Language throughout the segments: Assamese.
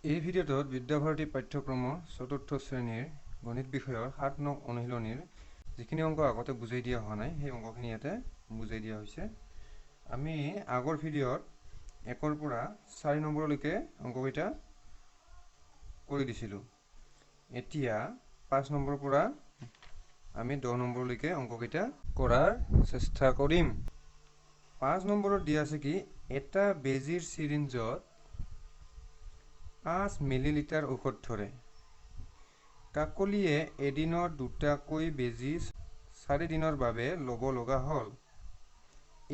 এই ভিডিঅ'টোত বিদ্যাভাৰতী পাঠ্যক্ৰমৰ চতুৰ্থ শ্ৰেণীৰ গণিত বিষয়ৰ 7 নং অনুশীলনীৰ যিখিনি অংক আগতে বুজাই দিয়া হোৱা নাই সেই অংকখিনি ইয়াতে বুজাই দিয়া হৈছে। আমি আগৰ ভিডিঅ'ত 1 ৰ পৰা 4 নম্বৰলৈকে অংককেইটা কৰি দিছিলোঁ। এতিয়া 5 নম্বৰৰ পৰা আমি 10 নম্বৰলৈকে অংককেইটা কৰাৰ চেষ্টা কৰিম। 5 নম্বৰত দিয়া আছে কি এটা বেজিৰ চিৰিঞ্জত 5 মিলিলিটাৰ ঔষধ ধৰে। কাকলিয়ে এদিনত দুটাকৈ বেজি 4 দিনৰ বাবে ল'ব লগা হ'ল।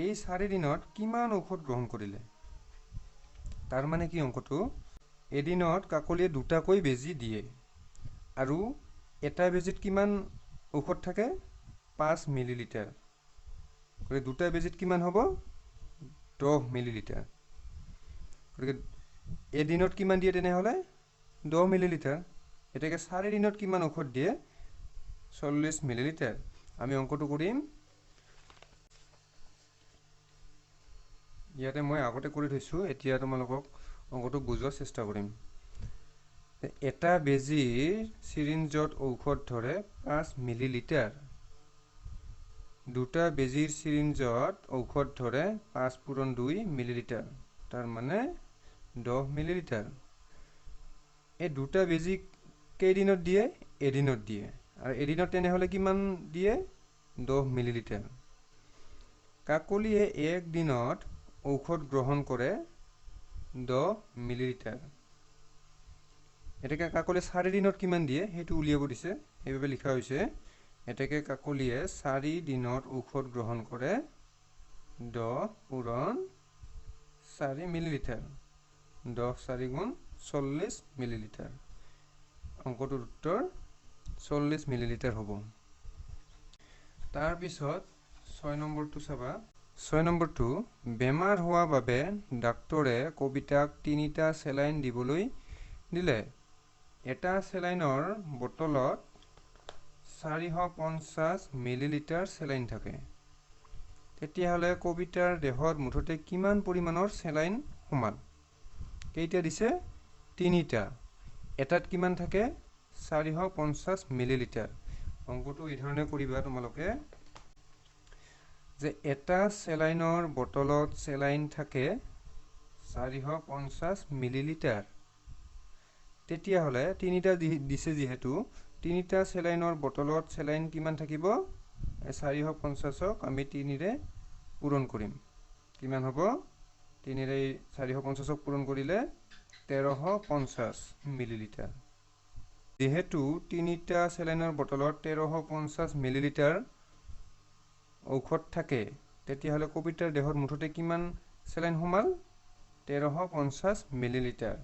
এই 4 দিনত কিমান ঔষধ গ্ৰহণ কৰিলে? তাৰ মানে কি অংকটো এদিনত কাকলিয়ে দুটাকৈ বেজি দিয়ে আৰু এটা বেজিত কিমান ঔষধ থাকে 5 মিলিলিটাৰ। গতিকে দুটা বেজিত কিমান হ'ব 10 মিলিলিটাৰ। গতিকে এদিনত কিমান দিয়ে তেনেহ'লে 10 মিলিলিটাৰ। এটাকে 4 দিনত কিমান ঔষধ দিয়ে 40 মিলিলিটাৰ। আমি অংকটো কৰিম। ইয়াতে মই আগতে কৰি থৈছোঁ, এতিয়া তোমালোকক অংকটো বুজোৱাৰ চেষ্টা কৰিম। এটা বেজিৰ চিৰিঞ্জত ঔষধ ধৰে 5 মিলিলিটাৰ। দুটা বেজিৰ চিৰিঞ্জত ঔষধ ধৰে 5 পূৰণ 2 মিলিলিটাৰ, তাৰ মানে 10 মিলিলিটাৰ। এই দুটা বেজি কেইদিনত দিয়ে? এদিনত দিয়ে। আৰু এদিনত তেনেহ'লে কিমান দিয়ে 10 মিলিলিটাৰ। কাকলিয়ে এক দিনত ঔষধ গ্ৰহণ কৰে 10 মিলিলিটাৰ। এটাকে কাকলিয়ে 4 দিনত কিমান দিয়ে সেইটো উলিয়াব দিছে, সেইবাবে লিখা হৈছে এটাকে কাকলিয়ে 4 দিনত ঔষধ গ্ৰহণ কৰে 10 পূৰণ 4 মিলিলিটাৰ। 10 4 গুণ 40 মিলিলিটাৰ। অংকটোৰ উত্তৰ 40 মিলিলিটাৰ হ'ব। তাৰপিছত 6 নম্বৰটো চাবা। 6 নম্বৰটো বেমাৰ হোৱা বাবে ডাক্তৰে কবিতাক 3টা চেলাইন দিবলৈ দিলে। এটা চেলাইনৰ বটলত 450 মিলিলিটাৰ চেলাইন থাকে। তেতিয়াহ'লে কবিতাৰ দেহত মুঠতে কিমান পৰিমাণৰ চেলাইন সোমাল? কেইটা দিছে? 3টা। এটাত কিমান থাকে 450 মিলিলিটাৰ। অংকটো এই ধৰণে কৰিবা তোমালোকে যে এটা চেলাইনৰ বটলত চেলাইন থাকে 450 মিলিলিটাৰ। তেতিয়াহ'লে 3টা দিছে যিহেতু 3টা চেলাইনৰ বটলত চেলাইন কিমান থাকিব? 450ক আমি 3ৰে পূৰণ কৰিম। কিমান হ'ব? 3ৰে 450ক পূৰণ কৰিলে 1350 মিলিলিটাৰ। যেহেতু 3টা চেলাইনৰ বটলত 1350 মিলিলিটাৰ ঔষধ থাকে, তেতিয়াহ'লে কবিতাৰ দেহত মুঠতে কিমান চেলাইন সোমাল? 1350 মিলিলিটাৰ।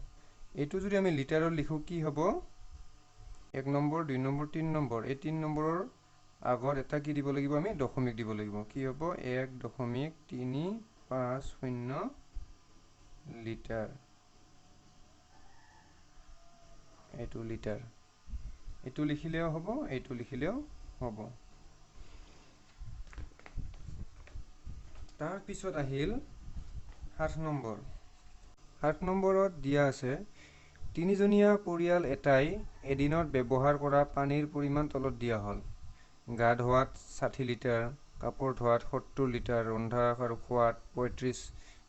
এইটো যদি আমি লিটাৰত লিখোঁ কি হ'ব? 1 নম্বৰ 2 নম্বৰ 3 নম্বৰ। এই 3 নম্বৰৰ আগত এটা কি দিব লাগিব? আমি দশমিক দিব লাগিব। কি হ'ব? 1.350 লিটাৰ। এইটো লিটাৰ। এইটো লিখিলেও হ'ব, এইটো লিখিলেও হ'ব। তাৰপিছত আহিল 7 নম্বৰ। 7 নম্বৰত দিয়া আছে 3জনীয়া পৰিয়াল এটাই এদিনত ব্যৱহাৰ কৰা পানীৰ পৰিমাণ তলত দিয়া হ'ল। গা ধোৱাত 60 লিটাৰ, কাপোৰ ধোৱাত 70 লিটাৰ, ৰন্ধা আৰু খোৱাত 35,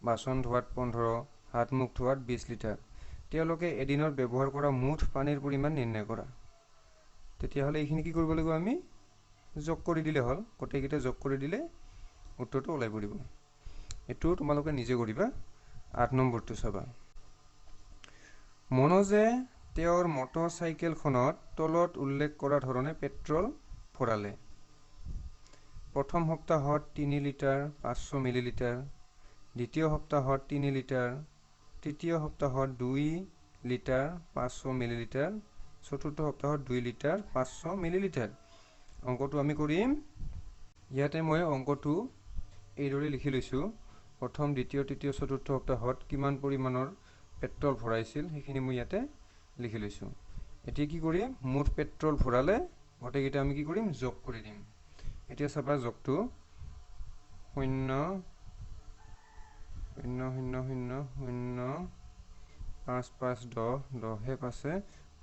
বাচন ধোৱাত 15, হাত মুখ ধোৱাত 20 লিটাৰ। তেওঁলোকে এদিনত ব্যৱহাৰ কৰা মুঠ পানীৰ পৰিমাণ নিৰ্ণয় কৰা। তেতিয়াহ'লে এইখিনি কি কৰিব লাগিব? আমি যোগ কৰি দিলে হ'ল। গোটেইকেইটা যোগ কৰি দিলে উত্তৰটো ওলাই পৰিব। এইটো তোমালোকে নিজে কৰিবা। 8 নম্বৰটো চাবা। মনোজে তেওঁৰ মটৰচাইকেলখনত তলত উল্লেখ কৰা ধৰণে পেট্ৰল ভৰালে। প্ৰথম সপ্তাহত 3 লিটাৰ 500 মিলিলিটাৰ, দ্বিতীয় সপ্তাহত 3 লিটাৰ, তৃতীয় সপ্তাহত 2 লিটাৰ 500 মিলিলিটাৰ, চতুৰ্থ সপ্তাহত 2 লিটাৰ 500 মিলিলিটাৰ। অংকটো আমি কৰিম। ইয়াতে মই অংকটো এইদৰে লিখি লৈছোঁ। প্ৰথম, দ্বিতীয়, তৃতীয়, চতুৰ্থ সপ্তাহত কিমান পৰিমাণৰ পেট্ৰল ভৰাইছিল সেইখিনি মই ইয়াতে লিখি লৈছোঁ। এতিয়া কি কৰিম? মুঠ পেট্ৰল ভৰালে গোটেইকেইটা আমি কি কৰিম? যোগ কৰি দিম। এতিয়া চাবা যোগটো 0 0 0 0 0 5 5 10 10 পাছে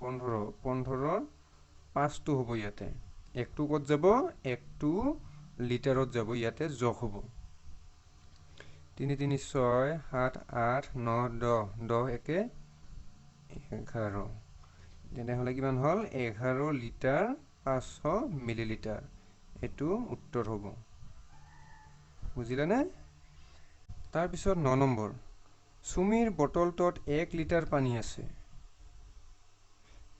15 15 5টো হ'ব ইয়াতে 1টো কত যাব 1টো লিটাৰত যাব ইয়াতে যোগ হ'ব 3 3 6 7 8 9 10 10 একে 11 তেনেহলে কিমান হল 11 লিটাৰ 500 মিলিলিটাৰ এটো উত্তৰ হ'ব বুজিলানে তাৰ পিছত 9 নম্বৰ সুমিৰ বটলটোত 1 লিটাৰ পানী আছে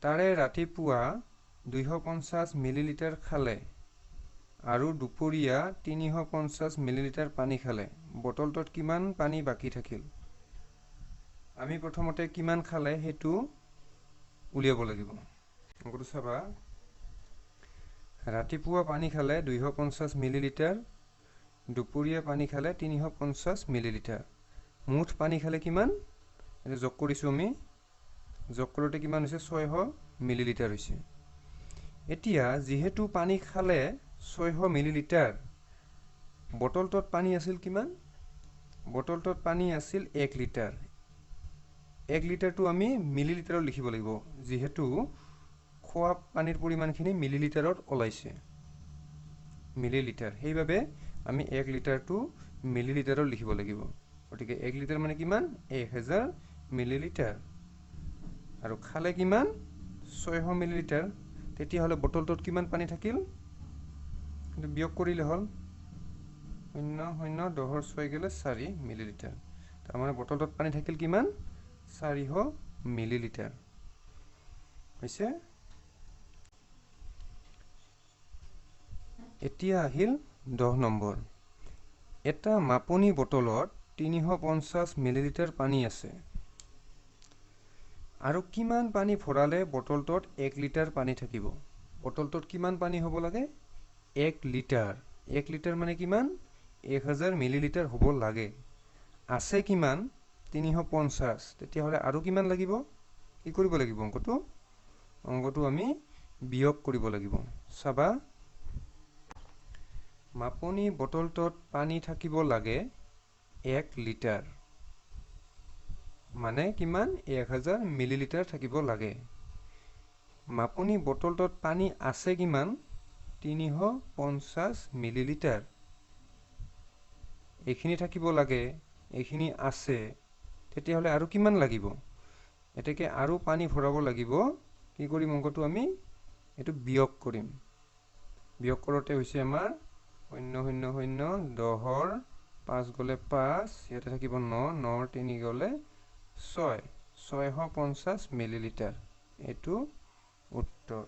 তাৰে ৰাতিপুৱা 250 মিলিলিটাৰ খালে আৰু দুপৰীয়া 350 মিলিলিটাৰ পানী খালে বটলটোত কিমান পানী বাকি থাকিল আমি প্ৰথমতে কিমান খালে হেতু উলিয়াব লাগিব অংকটো চাবা ৰাতিপুৱা পানী খালে 250 মিলিলিটাৰ দুপৰীয়া পানী খালে 350 মিলিলিটাৰ মুঠ পানী খালে কিমান এটা যোগ কৰিছো আমি যোগ কৰোতে কিমান হৈছে 600 মিলিলিটাৰ হৈছে এতিয়া যেহেতু পানী খালে 600 মিলিলিটাৰ বটলটোত পানী আছিল কিমান বটলটোত পানী আছিল 1 লিটাৰ 1 লিটাৰটো আমি মিলিলিটাৰত লিখিব লাগিব যেহেতু খোৱা পানীৰ পৰিমাণখিনি মিলিলিটাৰত ওলাইছে মিলিলিটাৰ সেইভাবে আমি 1 লিটাৰটো মিলিলিটাৰত লিখিব লাগিব গতিকে 1 লিটাৰ মানে কিমান 1000 মিলিলিটাৰ আৰু খালে কিমান 600 মিলিলিটাৰ তেতিয়া হলে বটলটোত কিমান পানী থাকিল কিন্তু বিয়োগ কৰিলে হল 0 0 10 6 গলে 4 মিলিলিটাৰ তাৰ মানে বটলটোত পানী থাকিল কিমান 400 মিলিলিটাৰ হৈছে এতিয়া আহিল 10 নম্বৰ এটা মাপনি বটলত 350 মিলিলিটাৰ পানী আছে আৰু কিমান পানী ভৰালে বটলটোত 1 লিটাৰ পানী থাকিব বটলটোত কিমান পানী হ'ব লাগে 1 লিটাৰ 1 লিটাৰ মানে কিমান 1000 মিলিলিটাৰ হ'ব লাগে আছে কিমান 350 তেতিয়া হলে আৰু কিমান লাগিব কি কৰিব লাগিব অংকটো আমি বিয়োগ কৰিব লাগিব চাবা মাপনি বটলটোত পানী থাকিব লাগে 1 লিটাৰ মানে কিমান 1000 মিলিলিটাৰ থাকিব লাগে মাপনি বটলটোত পানী আছে কিমান 350 মিলিলিটাৰ এখিনি থাকিব লাগে এখিনি আছে তেতিয়া হলে আৰু কিমান লাগিব এটাকে আৰু পানী ভৰাব লাগিব কি কৰিম অংকটো আমি এটো বিয়োগ কৰিম বিয়োগ কৰোতে হৈছে আমাৰ 0 0 0 10 5 গলে 5 ইয়াতে থাকিব 9 9 3 গলে 6 650 মিলিলিটাৰ এটো উত্তৰ